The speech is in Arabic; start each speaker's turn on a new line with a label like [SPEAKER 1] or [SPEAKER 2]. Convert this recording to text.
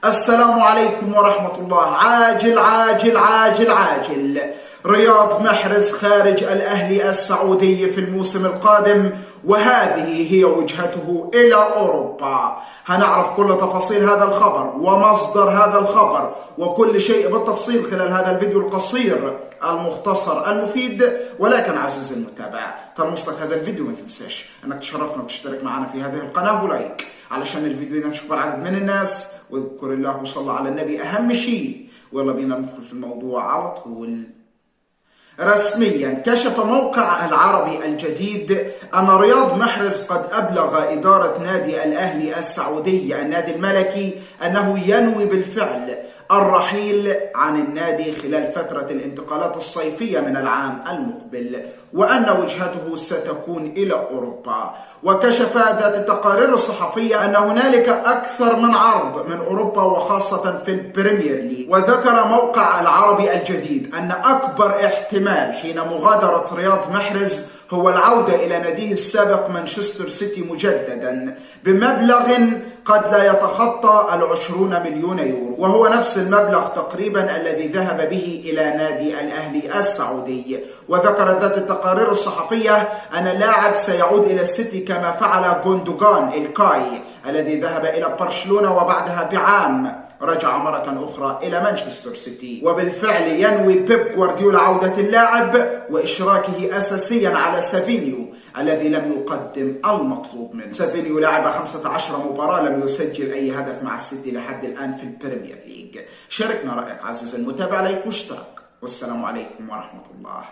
[SPEAKER 1] السلام عليكم ورحمة الله. عاجل عاجل عاجل عاجل، رياض محرز خارج الأهلي السعودي في الموسم القادم، وهذه هي وجهته إلى أوروبا. هنعرف كل تفاصيل هذا الخبر ومصدر هذا الخبر وكل شيء بالتفصيل خلال هذا الفيديو القصير المختصر المفيد. ولكن عزيزي المتابع، ترمز لك هذا الفيديو ما تنساش انك تشرفنا وتشترك معنا في هذه القناة ولايك علشان الفيديو ينشر اكبر عدد من الناس. واذكر الله وصلى على النبي اهم شيء. ويلا بينا ندخل في الموضوع على طول. رسميا كشف موقع العربي الجديد أن رياض محرز قد أبلغ إدارة نادي الأهلي السعودي النادي الملكي أنه ينوي بالفعل الرحيل عن النادي خلال فترة الانتقالات الصيفية من العام المقبل، وأن وجهته ستكون إلى أوروبا. وكشف ذات التقارير الصحفية أن هنالك أكثر من عرض من أوروبا وخاصة في البريمير ليج. وذكر موقع العربي الجديد أن أكبر احتمال حين مغادرة رياض محرز هو العودة إلى ناديه السابق مانشستر سيتي مجددا بمبلغ قد لا يتخطى 20 مليون يورو، وهو نفس المبلغ تقريبا الذي ذهب به إلى نادي الأهلي السعودي. وذكرت ذات التقارير الصحفية أن اللاعب سيعود إلى السيتي كما فعل غوندوغان الكاي الذي ذهب إلى برشلونة وبعدها بعام رجع مرة أخرى إلى مانشستر سيتي. وبالفعل ينوي بيب جوارديولا عودة اللاعب وإشراكه أساسيا على سافينيو الذي لم يقدم المطلوب منه. سافينيو لعب 15 مباراة لم يسجل أي هدف مع السيتي لحد الآن في البريمير ليج. شاركنا رأيك عزيزي المتابع، لايك واشتراك، والسلام عليكم ورحمة الله.